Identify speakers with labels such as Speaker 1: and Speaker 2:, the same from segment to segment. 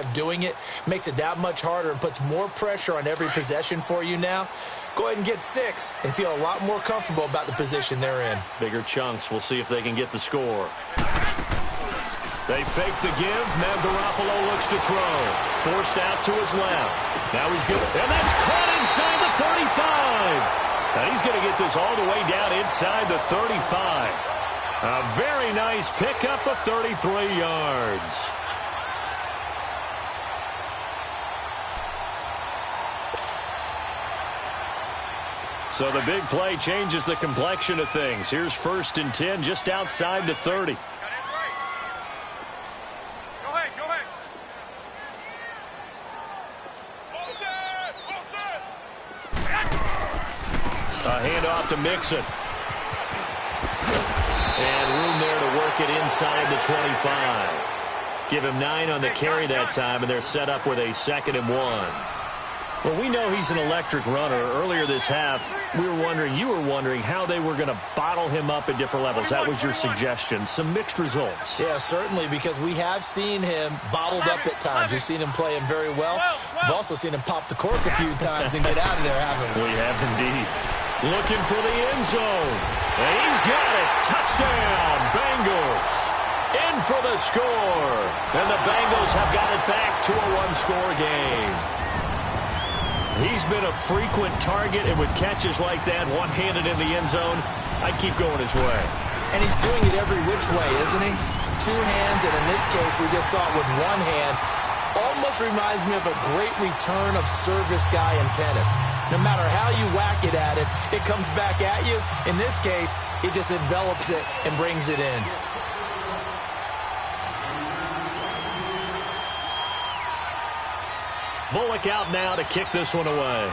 Speaker 1: of doing it. Makes it that much harder and puts more pressure on every possession for you now. Go ahead and get 6 and feel a lot more comfortable about the position they're in.
Speaker 2: Bigger chunks. We'll see if they can get the score. They fake the give. Now Garoppolo looks to throw. Forced out to his left. Now he's good. And that's caught inside the 35. And he's going to get this all the way down inside the 35. A very nice pickup of 33 yards. So the big play changes the complexion of things. Here's 1st and 10 just outside the 30. A handoff to Mixon. And room there to work it inside the 25. Give him 9 on the carry that time, and they're set up with a 2nd and 1. Well, we know he's an electric runner. Earlier this half, you were wondering how they were going to bottle him up at different levels. That was your suggestion. Some mixed results.
Speaker 1: Yeah, certainly, because we have seen him bottled up at times. We've seen him play him very well. We've also seen him pop the cork a few times and get out of there, haven't we?
Speaker 2: We have indeed. Looking for the end zone. And he's got it. Touchdown, Bengals. In for the score. And the Bengals have got it back to a one-score game. He's been a frequent target, and with catches like that, one-handed in the end zone, I'd keep going his way.
Speaker 1: And he's doing it every which way, isn't he? 2 hands, and in this case, we just saw it with 1 hand. Almost reminds me of a great return of service guy in tennis. No matter how you whack it at it, it comes back at you. In this case, he just envelops it and brings it in.
Speaker 2: Bullock out now to kick this one away.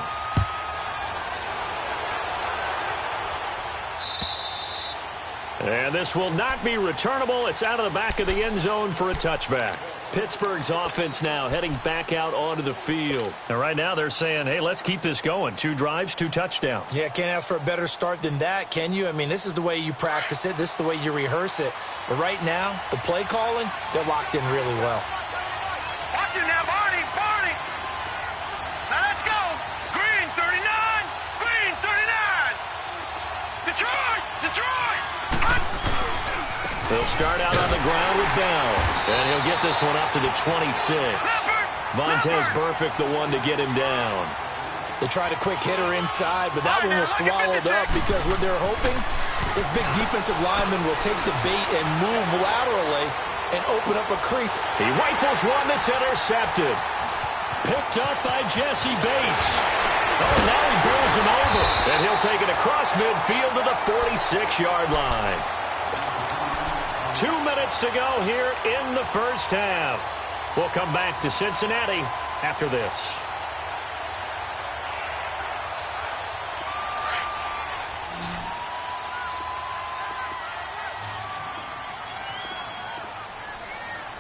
Speaker 2: And this will not be returnable. It's out of the back of the end zone for a touchback. Pittsburgh's offense now heading back out onto the field. And right now they're saying, hey, let's keep this going. 2 drives, 2 touchdowns.
Speaker 1: Yeah, can't ask for a better start than that, can you? I mean, this is the way you practice it. This is the way you rehearse it. But right now, the play calling, they're locked in really well.
Speaker 3: Watch it now, Barney. Now let's go. Green, 39. Green, 39. Detroit.
Speaker 2: He'll start out on the ground with Bell. And he'll get this one up to the 26. Vontaze Burfict, the one to get him down.
Speaker 1: They tried a quick hitter inside, but that one was swallowed up because what they're hoping, this big defensive lineman will take the bait and move laterally and open up a crease.
Speaker 2: He rifles one that's intercepted. Picked up by Jesse Bates. Oh, now he bowls him over. And he'll take it across midfield to the 46-yard line. 2 minutes to go here in the first half. We'll come back to Cincinnati after this.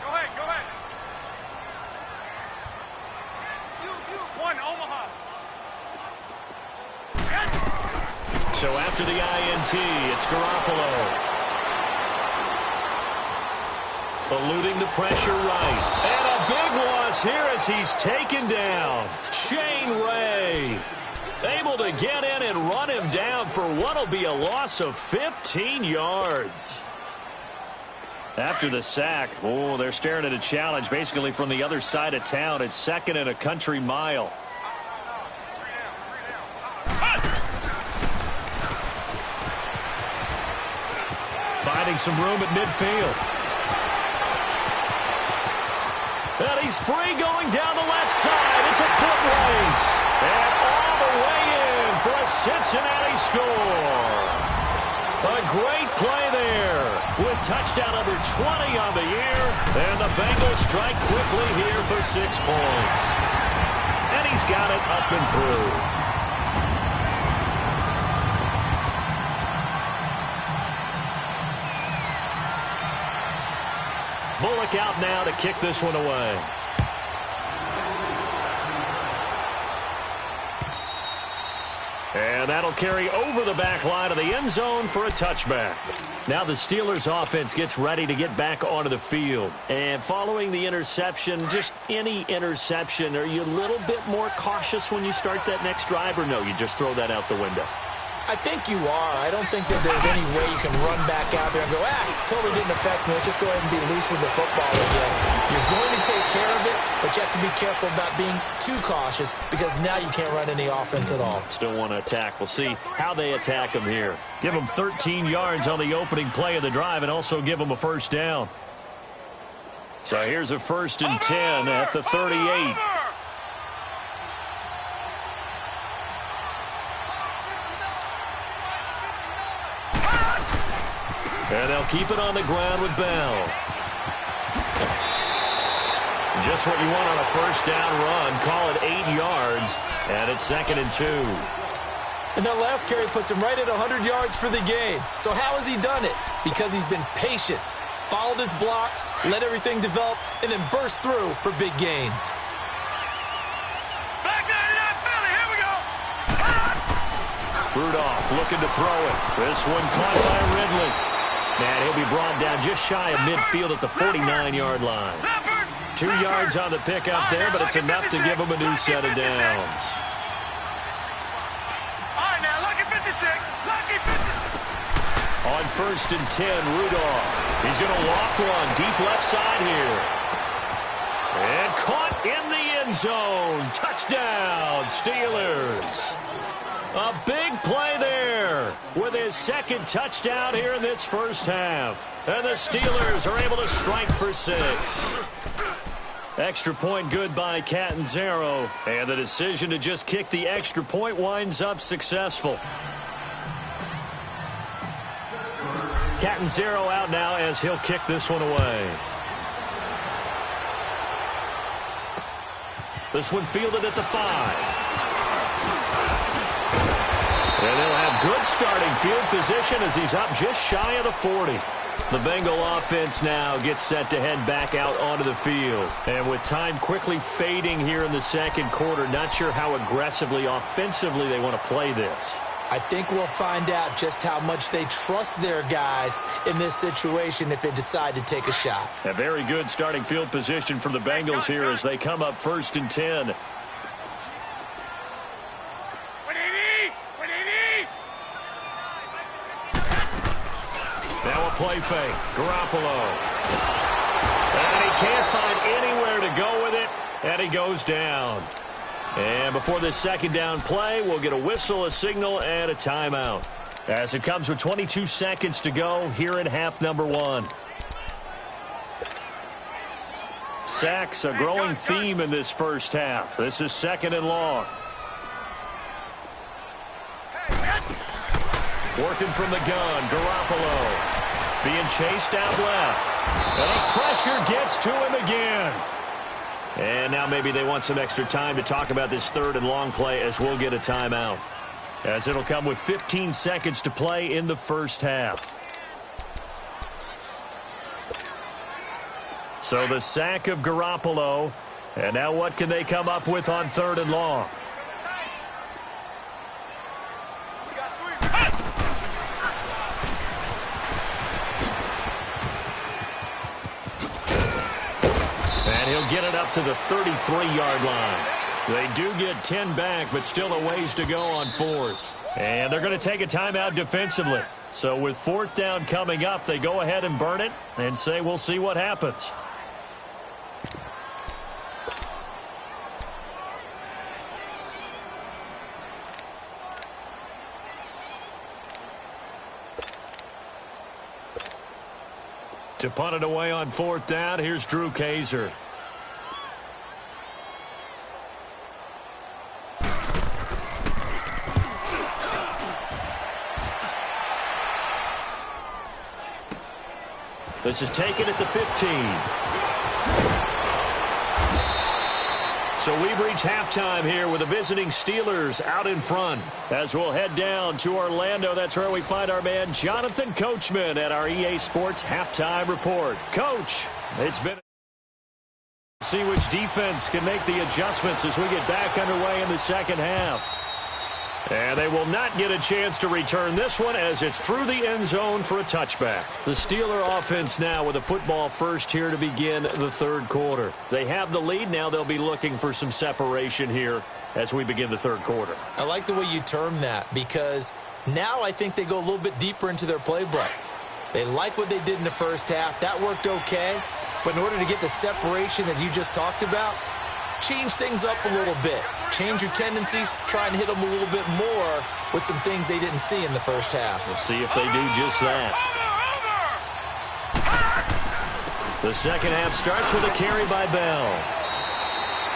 Speaker 3: Go ahead. One, Omaha.
Speaker 2: So after the INT, it's Garoppolo. Eluding the pressure right. And a big loss here as he's taken down. Shane Ray able to get in and run him down for what will be a loss of 15 yards. After the sack, they're staring at a challenge basically from the other side of town. It's 2nd and a country mile. Finding some room at midfield. And he's free going down the left side. It's a foot race. And all the way in for a Cincinnati score. A great play there with touchdown number 20 on the year. And the Bengals strike quickly here for 6 points. And he's got it up and through. Bullock out now to kick this one away. And That'll carry over the back line of the end zone for a touchback. Now the Steelers offense gets ready to get back onto the field. And following the interception, just any interception, are you a little bit more cautious when you start that next drive, or no, you just throw that out the window?
Speaker 1: I think you are. I don't think that there's any way you can run back out there and go, totally didn't affect me. Let's just go ahead and be loose with the football again. You're going to take care of it, but you have to be careful about being too cautious because now you can't run any offense at all.
Speaker 2: Still want to attack. We'll see how they attack them here. Give them 13 yards on the opening play of the drive and also give them a first down. So here's a 1st and 10 at the 38. And they'll keep it on the ground with Bell. Just what you want on a first down run. Call it 8 yards. And it's 2nd and 2.
Speaker 1: And that last carry puts him right at 100 yards for the game. So how has he done it? Because he's been patient, followed his blocks, let everything develop, and then burst through for big gains.
Speaker 3: Back 99 Philly, here we go.
Speaker 2: Rudolph looking to throw it. This one caught by Ridley. And he'll be brought down just shy of midfield at the 49-yard line. 2 yards on the pickup there, but it's enough to give him a new set of downs.
Speaker 3: All right, now, lucky 56. Lucky 56.
Speaker 2: On 1st and 10, Rudolph. He's going to loft one deep left side here. And caught in the end zone. Touchdown, Steelers. A big play there with his 2nd touchdown here in this first half. And the Steelers are able to strike for 6. Extra point good by Catanzaro. And the decision to just kick the extra point winds up successful. Catanzaro out now as he'll kick this one away. This one fielded at the 5. And they'll have good starting field position as he's up just shy of the 40. The Bengal offense now gets set to head back out onto the field. And with time quickly fading here in the 2nd quarter, not sure how aggressively, offensively they want to play this.
Speaker 1: I think we'll find out just how much they trust their guys in this situation if they decide to take a shot.
Speaker 2: A very good starting field position from the Bengals here as they come up 1st and 10. Now a play fake. Garoppolo. And he can't find anywhere to go with it, and he goes down. And before this 2nd down play, we'll get a whistle, a signal, and a timeout. As it comes with 22 seconds to go here in half number 1. Sacks, a growing theme in this first half. This is 2nd and long. Working from the gun, Garoppolo. Being chased out left. And the pressure gets to him again. And now maybe they want some extra time to talk about this 3rd and long play as we'll get a timeout. As it'll come with 15 seconds to play in the first half. So the sack of Garoppolo. And now what can they come up with on 3rd and long? And he'll get it up to the 33-yard line. They do get 10 back, but still a ways to go on 4th. And they're going to take a timeout defensively. So with 4th down coming up, they go ahead and burn it and say we'll see what happens. To punt it away on 4th down, here's Drew Kaiser. This is taken at the 15. So we've reached halftime here with the visiting Steelers out in front. As we'll head down to Orlando, that's where we find our man Jonathan Coachman at our EA Sports Halftime Report. Coach, it's been see which defense can make the adjustments as we get back underway in the second half. And they will not get a chance to return this one as it's through the end zone for a touchback. The Steeler offense now with a football first here to begin the third quarter. They have the lead. Now they'll be looking for some separation here as we begin the third quarter.
Speaker 1: I like the way you term that because now I think they go a little bit deeper into their playbook. They like what they did in the first half. That worked okay. But in order to get the separation that you just talked about, change things up a little bit. Change your tendencies. Try and hit them a little bit more with some things they didn't see in the first half.
Speaker 2: We'll see if they do just that. The second half starts with a carry by Bell.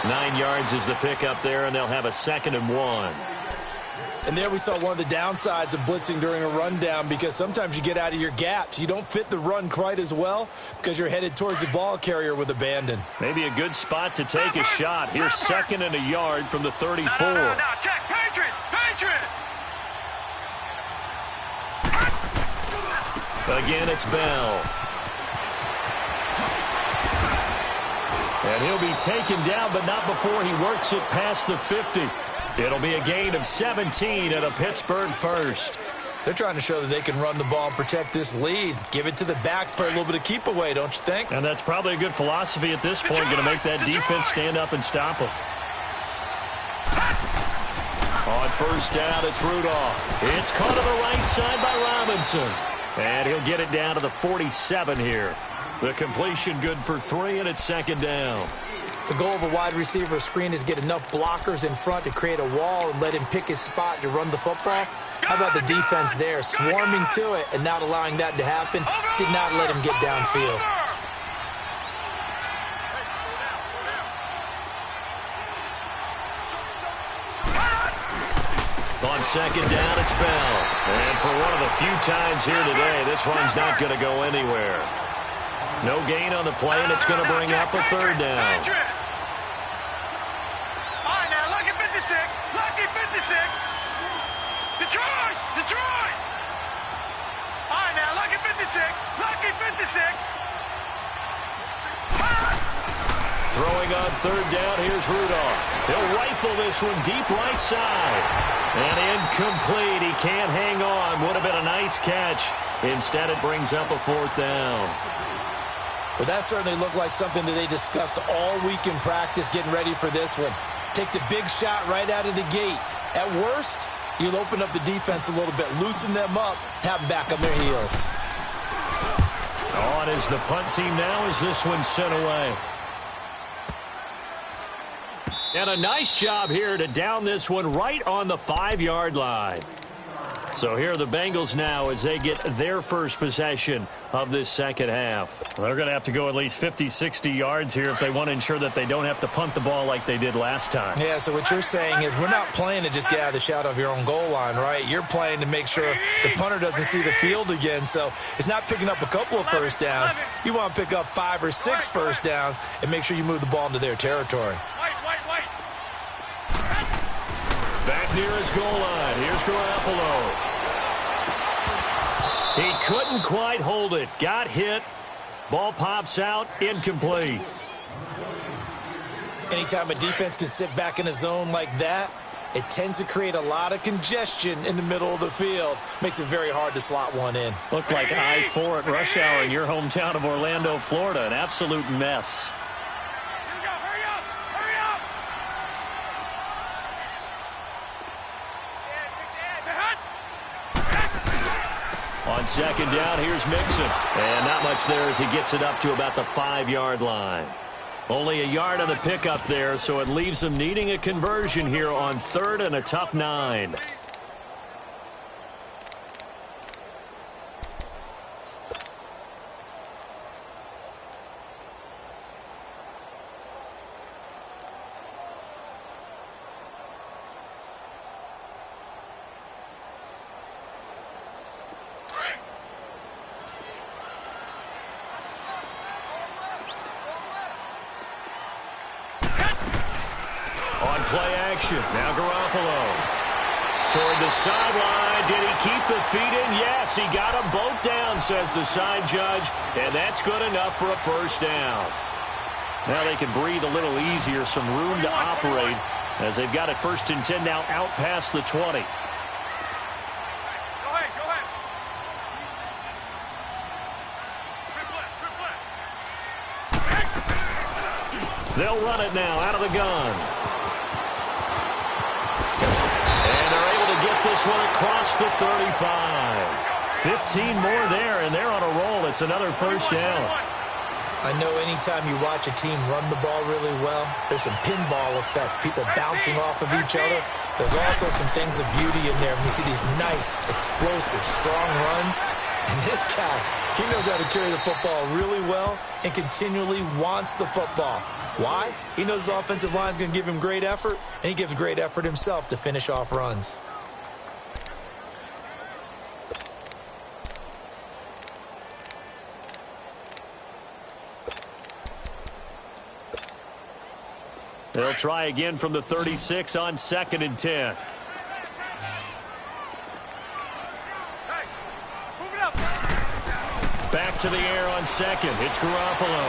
Speaker 2: 9 yards is the pickup there, and they'll have a 2nd and 1.
Speaker 1: And there we saw one of the downsides of blitzing during a rundown because sometimes you get out of your gaps. You don't fit the run quite as well because you're headed towards the ball carrier with abandon.
Speaker 2: Maybe a good spot to take a shot. Here's 2nd and a yard from the 34.
Speaker 3: No, check. Patriot!
Speaker 2: Again, it's Bell. And he'll be taken down, but not before he works it past the 50. It'll be a gain of 17 and a Pittsburgh first.
Speaker 1: They're trying to show that they can run the ball and protect this lead. Give it to the backs, play a little bit of keep away, don't you think?
Speaker 2: And that's probably a good philosophy at this point, going to make that defense stand up and stop them. On first down, it's Rudolph. It's caught on the right side by Robinson. And he'll get it down to the 47 here. The completion good for 3, and it's 2nd down.
Speaker 1: The goal of a wide receiver screen is get enough blockers in front to create a wall and let him pick his spot to run the football. How about the defense there, swarming to it and not allowing that to happen? Did not let him get downfield.
Speaker 2: On 2nd down, it's Bell. And for one of the few times here today, this run's not going to go anywhere. No gain on the play, and it's going to bring up a 3rd down.
Speaker 3: All right, now, lucky 56. Detroit! All right, now, lucky 56.
Speaker 2: Throwing on 3rd down, here's Rudolph. He'll rifle this one deep right side. And incomplete. He can't hang on. Would have been a nice catch. Instead, it brings up a 4th down.
Speaker 1: But that certainly looked like something that they discussed all week in practice getting ready for this one. Take the big shot right out of the gate. At worst, you'll open up the defense a little bit, loosen them up, have them back on their heels.
Speaker 2: On is the punt team now as this one's sent away. And a nice job here to down this one right on the 5-yard line. So here are the Bengals now as they get their first possession of this second half. They're going to have to go at least 50, 60 yards here if they want to ensure that they don't have to punt the ball like they did last time.
Speaker 1: Yeah, so what you're saying is we're not playing to just get out of the shadow of your own goal line, right? You're playing to make sure the punter doesn't see the field again. So it's not picking up a couple of first downs. You want to pick up 5 or 6 first downs and make sure you move the ball into their territory.
Speaker 2: Back near his goal line. Here's Garoppolo. He couldn't quite hold it. Got hit. Ball pops out. Incomplete.
Speaker 1: Anytime a defense can sit back in a zone like that, it tends to create a lot of congestion in the middle of the field. Makes it very hard to slot one in.
Speaker 2: Looked like I-4 at rush hour in your hometown of Orlando, Florida. An absolute mess. On second down, here's Mixon. And not much there as he gets it up to about the 5-yard line. Only a yard on the pickup there, so it leaves him needing a conversion here on 3rd and a tough 9. Play action. Now Garoppolo. Toward the sideline. Did he keep the feet in? Yes, he got them both down, says the side judge. And that's good enough for a first down. Now they can breathe a little easier. Some room to operate as they've got it 1st and 10 now out past the 20.
Speaker 3: Go ahead, go ahead. Trip left.
Speaker 2: They'll run it now out of the gun. And they're able to get this one across the 35. 15 more there, and they're on a roll. It's another 1st down.
Speaker 1: I know anytime you watch a team run the ball really well, there's some pinball effect, people bouncing off of each other. There's also some things of beauty in there when you see these nice, explosive, strong runs. And this guy, he knows how to carry the football really well and continually wants the football. Why? He knows his offensive line's going to give him great effort, and he gives great effort himself to finish off runs.
Speaker 2: They'll try again from the 36 on 2nd and 10.
Speaker 3: Hey, move it up.
Speaker 2: Back to the air on 2nd. It's Garoppolo.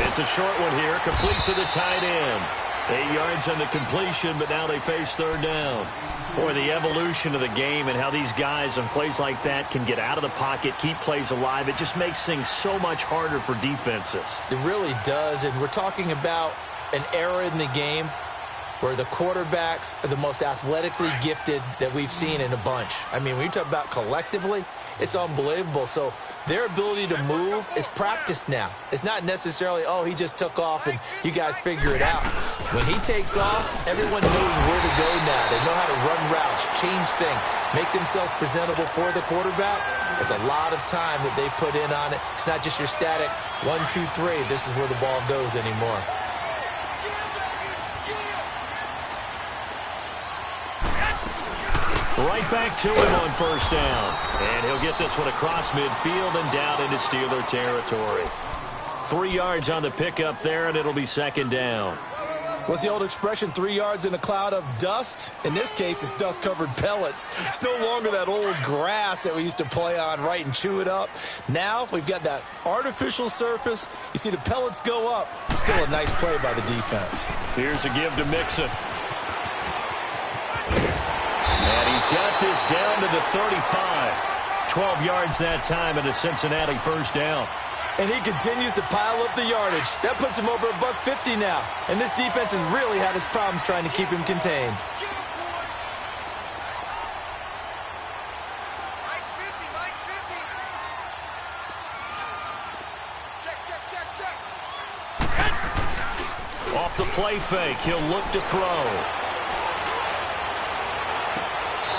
Speaker 2: It's a short one here, complete to the tight end. 8 yards on the completion, but now they face 3rd down. Boy, the evolution of the game and how these guys on plays like that can get out of the pocket, keep plays alive, it just makes things so much harder for defenses.
Speaker 1: It really does, and we're talking about an era in the game where the quarterbacks are the most athletically gifted that we've seen in a bunch. I mean, when you talk about collectively, it's unbelievable. So their ability to move is practiced now. It's not necessarily, oh, he just took off and you guys figure it out. When he takes off, everyone knows where to go now. They know how to run routes, change things, make themselves presentable for the quarterback. It's a lot of time that they put in on it. It's not just your static 1, 2, 3. This is where the ball goes anymore.
Speaker 2: Right back to him on 1st down. And he'll get this one across midfield and down into Steeler territory. 3 yards on the pickup there, and it'll be 2nd down.
Speaker 1: What's the old expression, 3 yards in a cloud of dust? In this case, it's dust-covered pellets. It's no longer that old grass that we used to play on, right, and chew it up. Now we've got that artificial surface. You see the pellets go up. Still a nice play by the defense.
Speaker 2: Here's a give to Mixon. And he's got this down to the 35. 12 yards that time and a Cincinnati 1st down.
Speaker 1: And he continues to pile up the yardage. That puts him over $150 now. And this defense has really had its problems trying to keep him contained.
Speaker 3: Mike's 50, Mike's 50. Check.
Speaker 2: Off the play fake, he'll look to throw.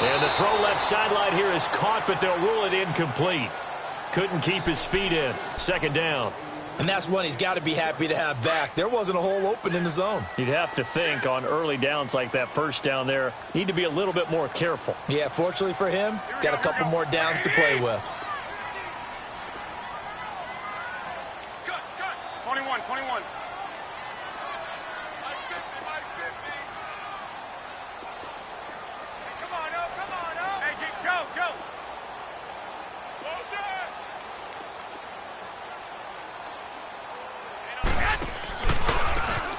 Speaker 2: And the throw left sideline here is caught, but they'll rule it incomplete. Couldn't keep his feet in. 2nd down.
Speaker 1: And that's one he's got to be happy to have back. There wasn't a hole open in the zone.
Speaker 2: You'd have to think on early downs like that 1st down there, need to be a little bit more careful.
Speaker 1: Yeah, fortunately for him, got a couple more downs to play with.
Speaker 3: Good. 21. Come on, Hey, go.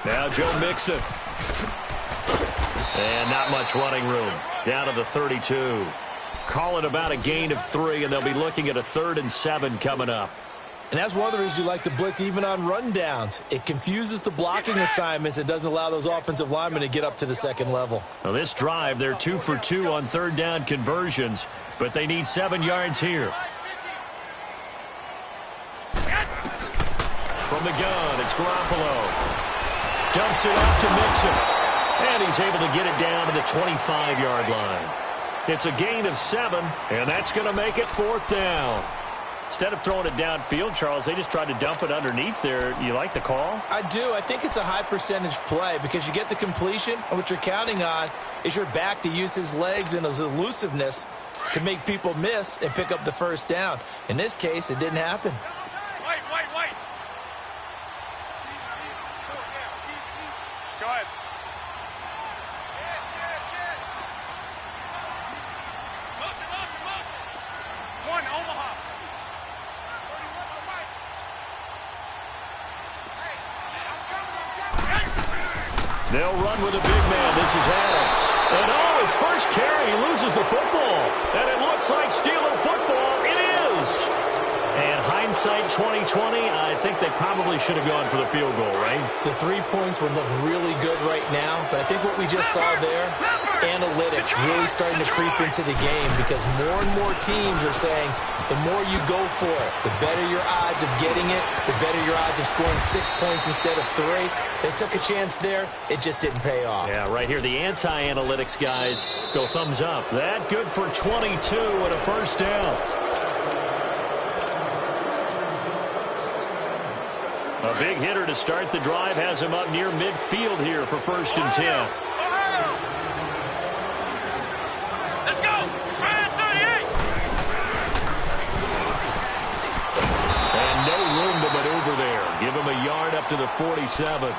Speaker 2: Now Joe Mixon. And not much running room. Down to the 32. Call it about a gain of 3, and they'll be looking at a 3rd and 7 coming up.
Speaker 1: And that's one of the reasons you like to blitz even on rundowns. It confuses the blocking assignments. It doesn't allow those offensive linemen to get up to the 2nd level.
Speaker 2: Now this drive, they're 2 for 2 on 3rd down conversions, but they need 7 yards here. From the gun, it's Garoppolo. Dumps it off to Mixon. And he's able to get it down to the 25-yard line. It's a gain of 7, and that's going to make it 4th down. Instead of throwing it downfield, Charles, they just tried to dump it underneath there. You like the call?
Speaker 1: I do. I think it's a high-percentage play because you get the completion, and what you're counting on is your back to use his legs and his elusiveness to make people miss and pick up the 1st down. In this case, it didn't happen.
Speaker 3: Wait. Go ahead. Shit. Motion. One, Omaha.
Speaker 2: They'll run with a big man. This is Adams. And his first carry, he loses the football. And it looks like Steeler football. It is. And hindsight 2020, I think they probably should have gone for the field goal, right?
Speaker 1: The 3 points would look really good right now, but I think what we just saw there, analytics really starting to creep into the game because more and more teams are saying the more you go for it, the better your odds of getting it, the better your odds of scoring 6 points instead of 3. They took a chance there. It just didn't pay off.
Speaker 2: Yeah, right here, the anti-analytics guys go thumbs up. That good for 22 and a first down. A big hitter to start the drive has him up near midfield here for 1st and 10.
Speaker 3: Let's go. Ryan 38.
Speaker 2: And no room to maneuver there. Give him a yard up to the 47.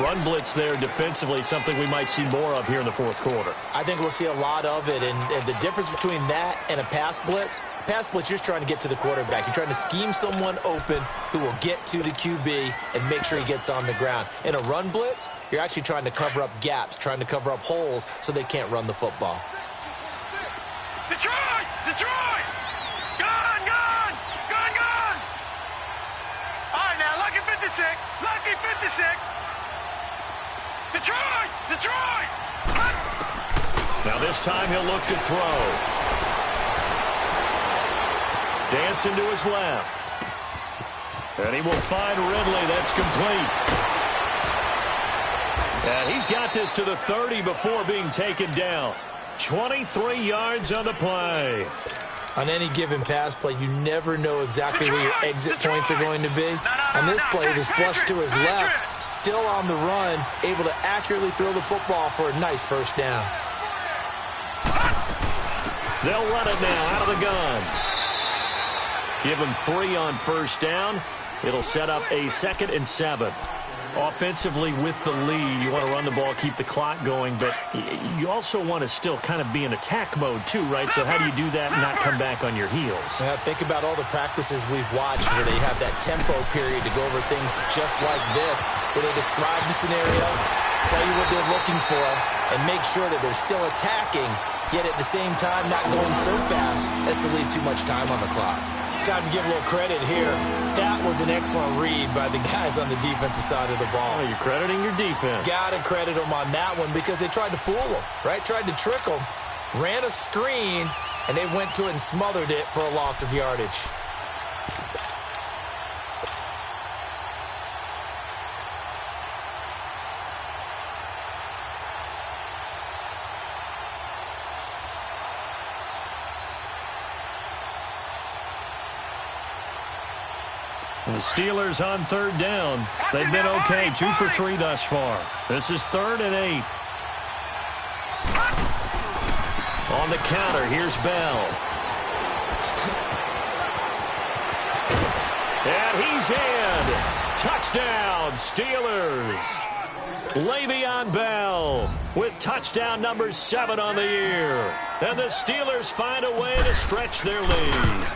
Speaker 2: Run blitz there defensively, something we might see more of here in the 4th quarter.
Speaker 1: I think we'll see a lot of it, and the difference between that and a pass blitz, you're just trying to get to the quarterback. You're trying to scheme someone open who will get to the QB and make sure he gets on the ground. In a run blitz, you're actually trying to cover up gaps, trying to cover up holes so they can't run the football.
Speaker 3: Detroit! Detroit! Gone! Gone! Gone! Gone! All right, now, lucky 56. Lucky 56. Detroit! Detroit!
Speaker 2: Now this time he'll look to throw. Dancing to his left. And he will find Ridley. That's complete. And he's got this to the 30 before being taken down. 23 yards on the play.
Speaker 1: On any given pass play, you never know exactly where your exit points are going to be. On this play, it was flushed to his left, still on the run, able to accurately throw the football for a nice first down.
Speaker 2: They'll run it now out of the gun. Give him 3 on first down. It'll set up a 2nd and 7. Offensively with the lead, you want to run the ball, keep the clock going, but you also want to still kind of be in attack mode too, right? So how do you do that and not come back on your heels?
Speaker 1: Yeah, think about all the practices we've watched where they have that tempo period to go over things just like this, where they describe the scenario, tell you what they're looking for, and make sure that they're still attacking, yet at the same time not going so fast as to leave too much time on the clock. Time to give a little credit here. That was an excellent read by the guys on the defensive side of the ball.
Speaker 2: Oh, you're crediting your defense.
Speaker 1: Got to credit them on that one because they tried to fool them, right? Tried to trick them, ran a screen, and they went to it and smothered it for a loss of yardage.
Speaker 2: The Steelers on 3rd down. They've been okay, 2 for 3 thus far. This is 3rd and 8. On the counter, here's Bell. And he's in. Touchdown, Steelers. Le'Veon Bell with touchdown number 7 on the year. And the Steelers find a way to stretch their lead.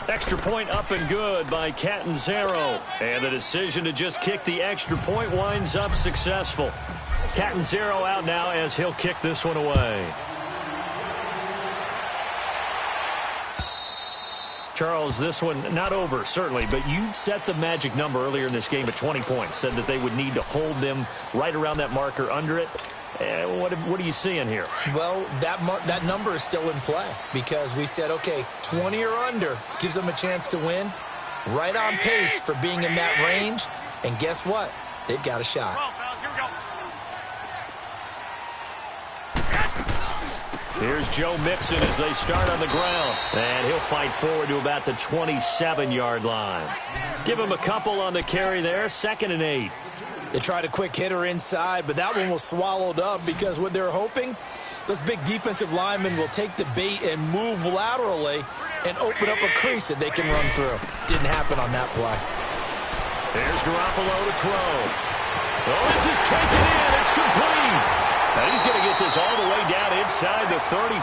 Speaker 2: Extra point up and good by Catanzaro. And the decision to just kick the extra point winds up successful. Catanzaro out now as he'll kick this one away. Charles, this one not over, certainly, but you set the magic number earlier in this game at 20 points. Said that they would need to hold them right around that marker under it. What are you seeing here?
Speaker 1: Well, that number is still in play because we said, okay, 20 or under gives them a chance to win. Right on pace for being in that range. And guess what? They've got a shot.
Speaker 3: Well, fellas, here we go.
Speaker 2: Here's Joe Mixon as they start on the ground. And he'll fight forward to about the 27-yard line. Give him a couple on the carry there. 2nd and 8.
Speaker 1: They tried a quick hitter inside, but that one was swallowed up because what they're hoping, those big defensive linemen will take the bait and move laterally and open up a crease that they can run through. Didn't happen on that play.
Speaker 2: There's Garoppolo to throw. Oh, this is taken in. It's complete. Now he's going to get this all the way down inside the 35.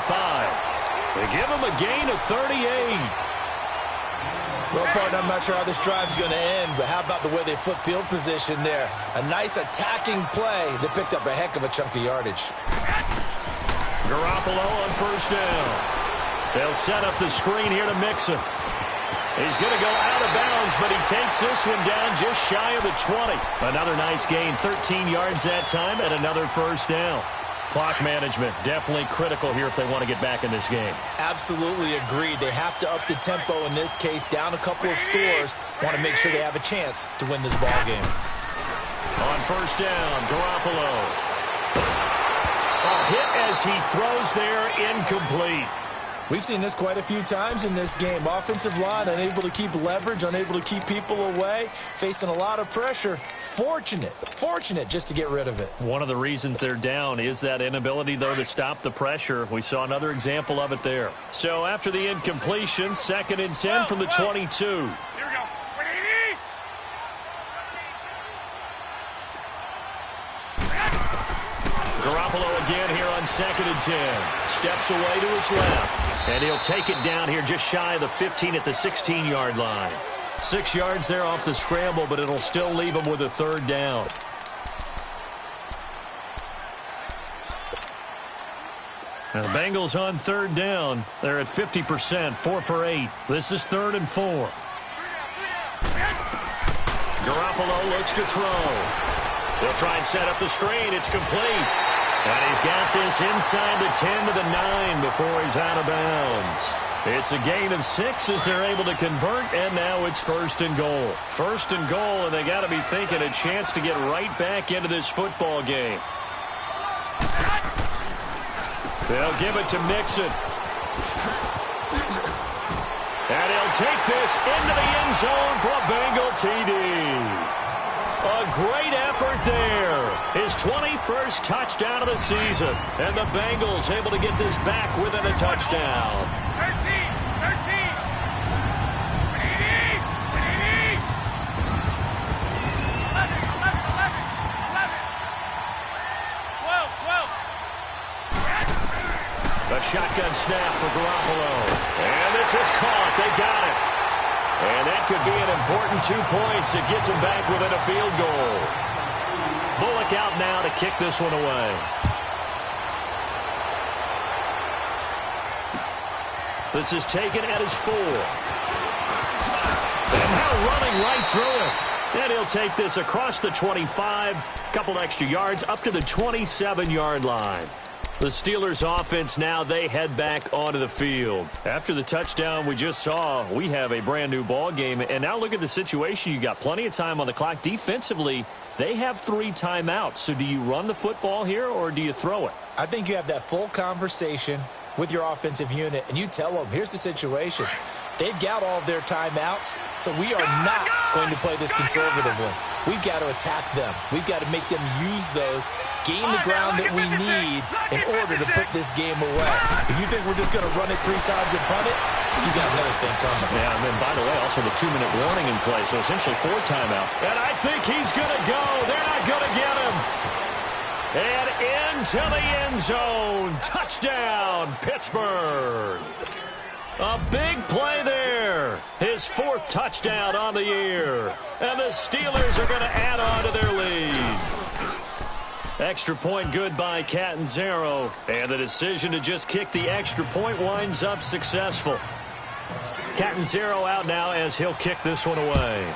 Speaker 2: They give him a gain of 38.
Speaker 1: Well, partner, I'm not sure how this drive's going to end, but how about the way they flip field position there? A nice attacking play that picked up a heck of a chunk of yardage.
Speaker 2: Garoppolo on first down. They'll set up the screen here to Mixon. He's going to go out of bounds, but he takes this one down just shy of the 20. Another nice gain, 13 yards that time, and another first down. Clock management, definitely critical here if they want to get back in this game.
Speaker 1: Absolutely agreed. They have to up the tempo in this case, down a couple of scores. Want to make sure they have a chance to win this ball game.
Speaker 2: On first down, Garoppolo. A hit as he throws there, incomplete.
Speaker 1: We've seen this quite a few times in this game. Offensive line unable to keep leverage, unable to keep people away, facing a lot of pressure. Fortunate just to get rid of it.
Speaker 2: One of the reasons they're down is that inability, though, to stop the pressure. We saw another example of it there. So after the incompletion, 2nd and 10 from the 22.
Speaker 3: Here we go.
Speaker 2: Garoppolo again here on 2nd and 10. Steps away to his left. And he'll take it down here just shy of the 15 at the 16-yard line. 6 yards there off the scramble, but it'll still leave him with a 3rd down. Now the Bengals on 3rd down. They're at 50%, 4 for 8. This is 3rd and 4. Garoppolo looks to throw. They'll try and set up the screen. It's complete. And he's got this inside the 10 to the 9 before he's out of bounds. It's a gain of 6 as they're able to convert, and now it's 1st and goal. 1st and goal, and they got to be thinking a chance to get right back into this football game. They'll give it to Mixon. And he'll take this into the end zone for a Bengal TD. A great effort there. His 21st touchdown of the season. And the Bengals able to get this back within a touchdown.
Speaker 3: 13. 12.
Speaker 2: A shotgun snap for Garoppolo. And this is caught. They got it. And that could be an important 2 points. It gets them back within a field goal. Bullock out now to kick this one away. This is taken at his 4. And now running right through it. And he'll take this across the 25. Couple extra yards up to the 27-yard line. The Steelers offense now, they head back onto the field. After the touchdown we just saw, we have a brand new ball game. And now look at the situation. You got plenty of time on the clock. Defensively, they have 3 timeouts. So do you run the football here or do you throw it?
Speaker 1: I think you have that full conversation with your offensive unit, and you tell them, here's the situation. They've got all of their timeouts, so we are not going to play this conservatively. We've got to attack them. We've got to make them use those, gain the ground that we need in order to put this game away. If you think we're just going to run it 3 times and punt it, you got another thing coming.
Speaker 2: Yeah, and then, by the way, also the 2-minute warning in play, so essentially 4 timeout. And I think he's going to go. They're not going to get him. And into the end zone. Touchdown, Pittsburgh. A big play there. His 4th touchdown on the year. And the Steelers are going to add on to their lead. Extra point good by Catanzaro. And the decision to just kick the extra point winds up successful. Catanzaro out now as he'll kick this one away.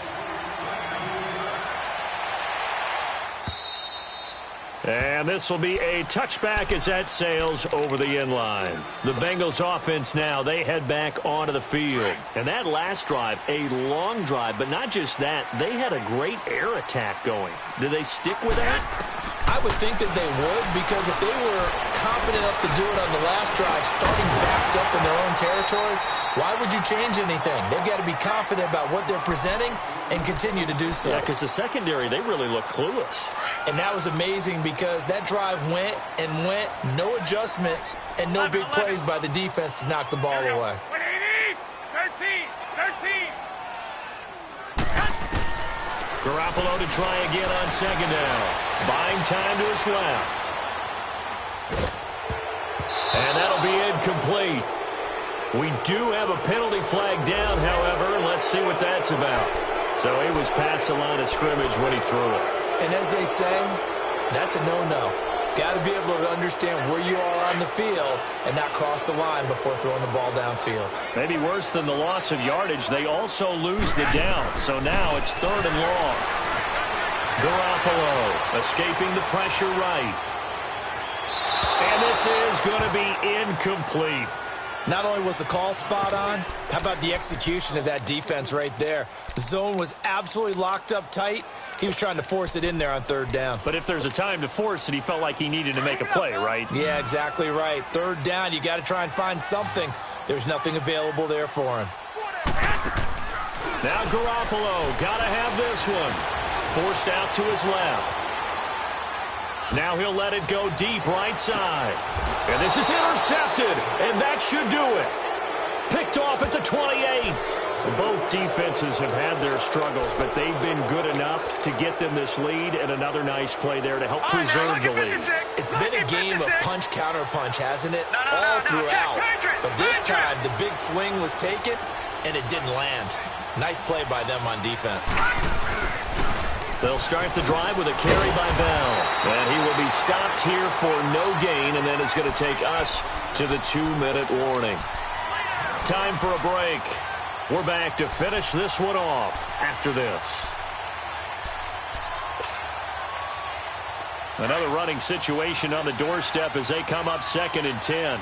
Speaker 2: And this will be a touchback as that sails over the end line. The Bengals offense now, they head back onto the field. And that last drive, a long drive, but not just that, they had a great air attack going. Do they stick with that?
Speaker 1: I would think that they would, because if they were confident enough to do it on the last drive, starting backed up in their own territory, why would you change anything? They've got to be confident about what they're presenting and continue to do so.
Speaker 2: Yeah, because the secondary, they really look clueless.
Speaker 1: And that was amazing because that drive went and went, no adjustments, and no big plays by the defense to knock the ball away.
Speaker 3: 13.
Speaker 2: Garoppolo to try again on 2nd down. Buying time to his left. And that'll be incomplete. We do have a penalty flag down, however, and let's see what that's about. So he was past the line of scrimmage when he threw it.
Speaker 1: And as they say, that's a no-no. Got to be able to understand where you are on the field and not cross the line before throwing the ball downfield.
Speaker 2: Maybe worse than the loss of yardage, they also lose the down. So now it's 3rd and long. Garoppolo escaping the pressure right. And this is going to be incomplete.
Speaker 1: Not only was the call spot on, how about the execution of that defense right there? The zone was absolutely locked up tight. He was trying to force it in there on 3rd down.
Speaker 2: But if there's a time to force it, he felt like he needed to make a play, right?
Speaker 1: Yeah, exactly right. 3rd down, you got to try and find something. There's nothing available there for him.
Speaker 2: Now Garoppolo, got to have this one. Forced out to his left. Now he'll let it go deep right side. And this is intercepted, and that should do it. Picked off at the 28. Both defenses have had their struggles, but they've been good enough to get them this lead, and another nice play there to help preserve the lead.
Speaker 1: It's been a game of punch-counter-punch, hasn't it? All throughout. But this time, the big swing was taken, and it didn't land. Nice play by them on defense.
Speaker 2: They'll start the drive with a carry by Bell. And he will be stopped here for no gain, and then it's going to take us to the 2-minute warning. Time for a break. We're back to finish this one off after this. Another running situation on the doorstep as they come up 2nd and 10.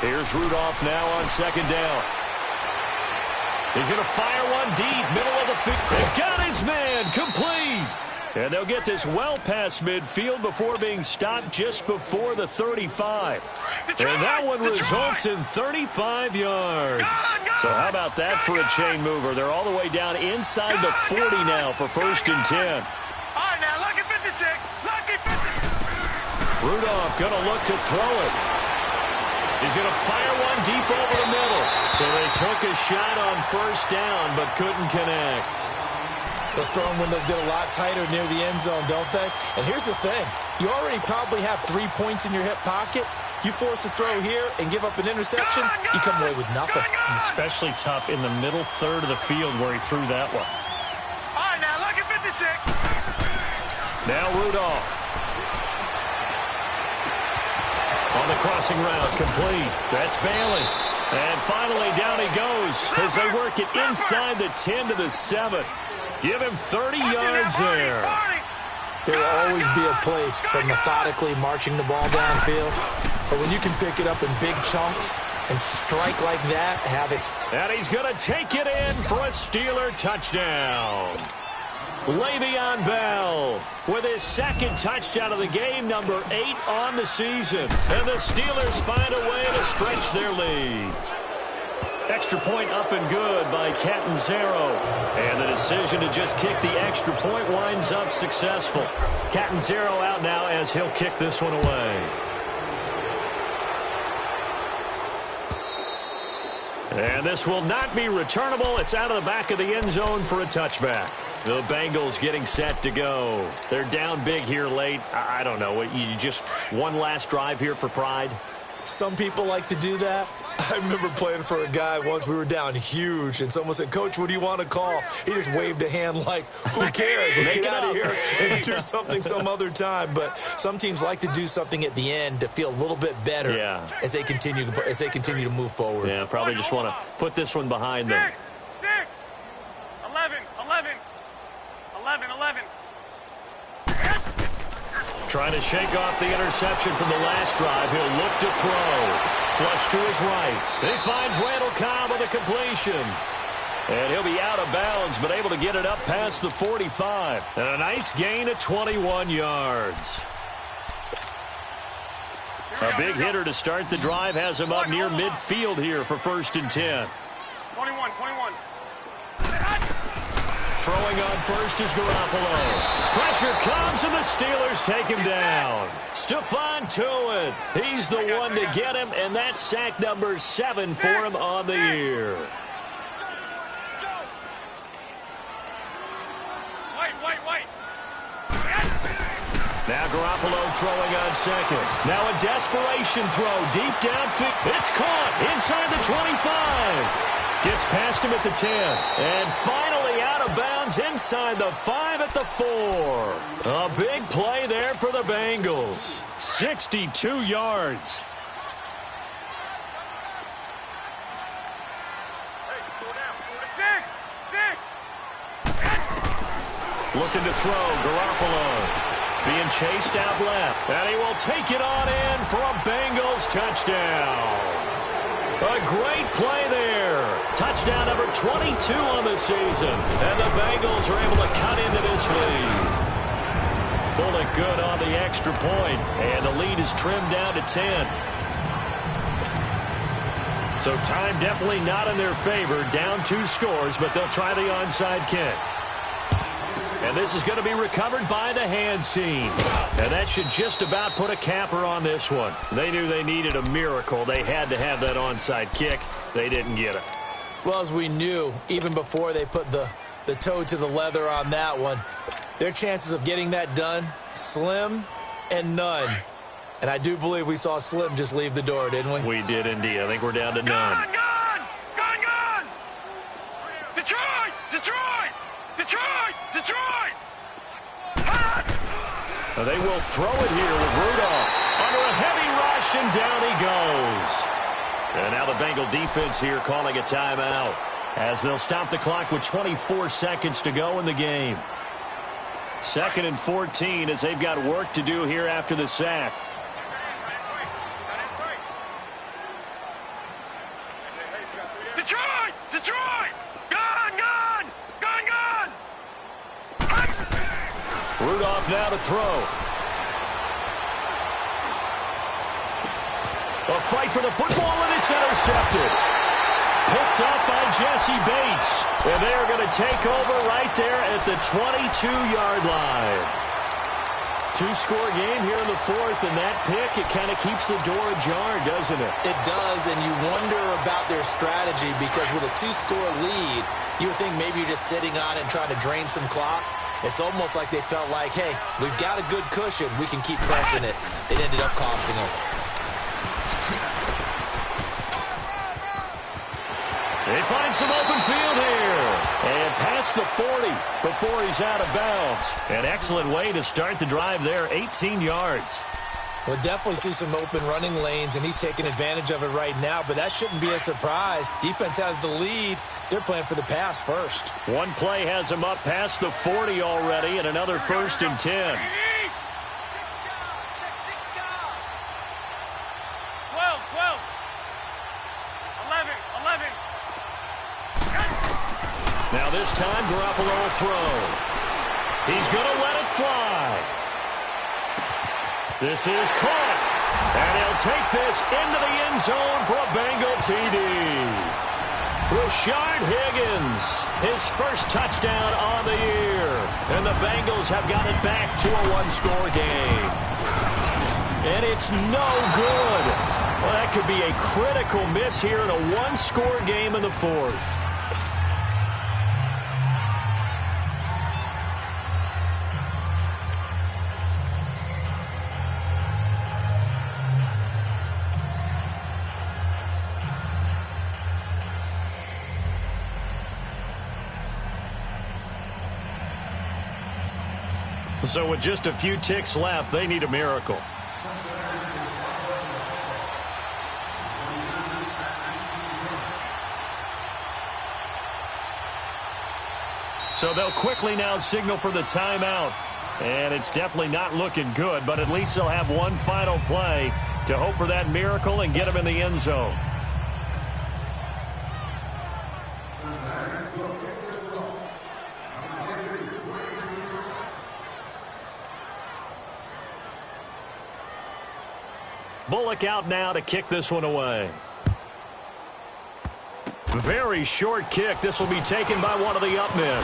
Speaker 2: Here's Rudolph now on 2nd down. He's going to fire one deep, middle of the field. They've got his man, complete. And they'll get this well past midfield before being stopped just before the 35. And that one results in 35 yards. So how about that for a chain mover? They're all the way down inside the 40 now for 1st and 10.
Speaker 3: All right, now, lucky 56. Lucky 56.
Speaker 2: Rudolph going to look to throw it. He's going to fire one deep over the middle. So they took a shot on 1st down, but couldn't connect.
Speaker 1: Those throwing windows get a lot tighter near the end zone, don't they? And here's the thing. You already probably have 3 points in your hip pocket. You force a throw here and give up an interception, you come away with nothing.
Speaker 2: Especially tough in the middle 3rd of the field where he threw that one.
Speaker 3: All right, now, lucky 56.
Speaker 2: Now Rudolph. On the crossing route, complete. That's Bailey. And finally, down he goes as they work it inside the 10 to the 7. Give him 30 yards there.
Speaker 1: There will always be a place for methodically marching the ball downfield. But when you can pick it up in big chunks and strike like that,
Speaker 2: and he's going to take it in for a Steeler touchdown. Le'Veon Bell with his 2nd touchdown of the game, number 8 on the season. And the Steelers find a way to stretch their lead. Extra point up and good by Catanzaro. And the decision to just kick the extra point winds up successful. Catanzaro out now as he'll kick this one away. And this will not be returnable. It's out of the back of the end zone for a touchback. The Bengals getting set to go. They're down big here late. I don't know. You just one last drive here for pride?
Speaker 1: Some people like to do that. I remember playing for a guy once. We were down huge, and someone said, "Coach, what do you want to call?" He just waved a hand like, who cares? Let's get out of here and do something some other time. But some teams like to do something at the end to feel a little bit better as they continue to move forward.
Speaker 2: Yeah, probably just want to put this one behind them.
Speaker 3: 6, 11, 11, 11, 11.
Speaker 2: Trying to shake off the interception from the last drive. He'll look to throw. Flush to his right. He finds Randall Cobb with a completion. And he'll be out of bounds, but able to get it up past the 45. And a nice gain of 21 yards. A big hitter to start the drive has him up near midfield here for 1st and 10.
Speaker 3: 21.
Speaker 2: Throwing on first is Garoppolo. Pressure comes, and the Steelers take him down. Stephon Tuitt. He's the one to get him, and that's sack number 7 for him on the year. Now Garoppolo throwing on second. Now a desperation throw deep downfield. It's caught inside the 25. Gets past him at the 10. And finally out of bounds inside the 5 at the 4. A big play there for the Bengals. 62 yards. Looking to throw, Garoppolo. Being chased out left. And he will take it on in for a Bengals touchdown. A great play there. Touchdown number 22 on the season. And the Bengals are able to cut into this lead. Bullock good on the extra point. And the lead is trimmed down to 10. So time definitely not in their favor. Down 2 scores, but they'll try the onside kick. And this is going to be recovered by the hands team. And that should just about put a capper on this one. They knew they needed a miracle. They had to have that onside kick. They didn't get it.
Speaker 1: Well, as we knew, even before they put the toe to the leather on that one, their chances of getting that done, slim and none. And I do believe we saw Slim just leave the door, didn't we?
Speaker 2: We did indeed. I think we're down to none.
Speaker 3: Gone! Detroit!
Speaker 2: They will throw it here with Rudolph. Under a heavy rush, and down he goes. And now the Bengal defense here calling a timeout, as they'll stop the clock with 24 seconds to go in the game. 2nd and 14 as they've got work to do here after the sack.
Speaker 3: Detroit! Gone!
Speaker 2: Rudolph now to throw. A fight for the football, and it's intercepted. Picked up by Jesse Bates. And they are going to take over right there at the 22-yard line. 2-score game here in the 4th, and that pick, it kind of keeps the door ajar, doesn't it?
Speaker 1: It does, and you wonder about their strategy, because with a 2-score lead, you would think maybe you're just sitting on it and trying to drain some clock. It's almost like they felt like, hey, we've got a good cushion. We can keep pressing it. It ended up costing them.
Speaker 2: They find some open field here. And past the 40 before he's out of bounds. An excellent way to start the drive there, 18 yards.
Speaker 1: We'll definitely see some open running lanes, and he's taking advantage of it right now, but that shouldn't be a surprise. Defense has the lead. They're playing for the pass first.
Speaker 2: One play has him up past the 40 already, and another 1st and 10.
Speaker 3: 12. 11.
Speaker 2: Now this time, Garoppolo will throw. He's going to let it fly. This is caught. And he'll take this into the end zone for a Bengal TD. Rashard Higgins, his first touchdown on the year. And the Bengals have got it back to a 1-score game. And it's no good. Well, that could be a critical miss here in a 1-score game in the 4th. So with just a few ticks left, they need a miracle. So they'll quickly now signal for the timeout. And it's definitely not looking good, but at least they'll have one final play to hope for that miracle and get them in the end zone. Bullock out now to kick this one away. Very short kick. This will be taken by one of the up men.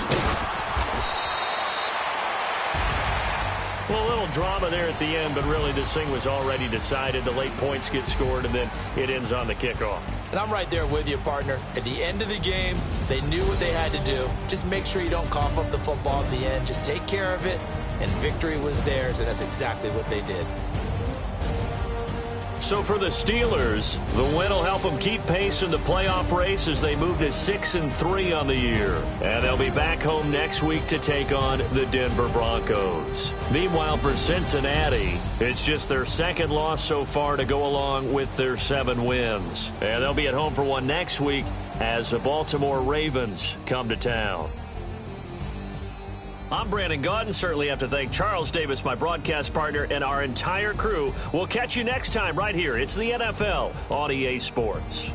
Speaker 2: Well, a little drama there at the end, but really this thing was already decided. The late points get scored, and then it ends on the kickoff.
Speaker 1: And I'm right there with you, partner. At the end of the game, they knew what they had to do. Just make sure you don't cough up the football at the end. Just take care of it and victory was theirs, and that's exactly what they did.
Speaker 2: So for the Steelers, the win will help them keep pace in the playoff race as they move to 6-3 on the year. And they'll be back home next week to take on the Denver Broncos. Meanwhile, for Cincinnati, it's just their second loss so far to go along with their 7 wins. And they'll be at home for one next week as the Baltimore Ravens come to town. I'm Brandon Gaudin. Certainly have to thank Charles Davis, my broadcast partner, and our entire crew. We'll catch you next time right here. It's the NFL on EA Sports.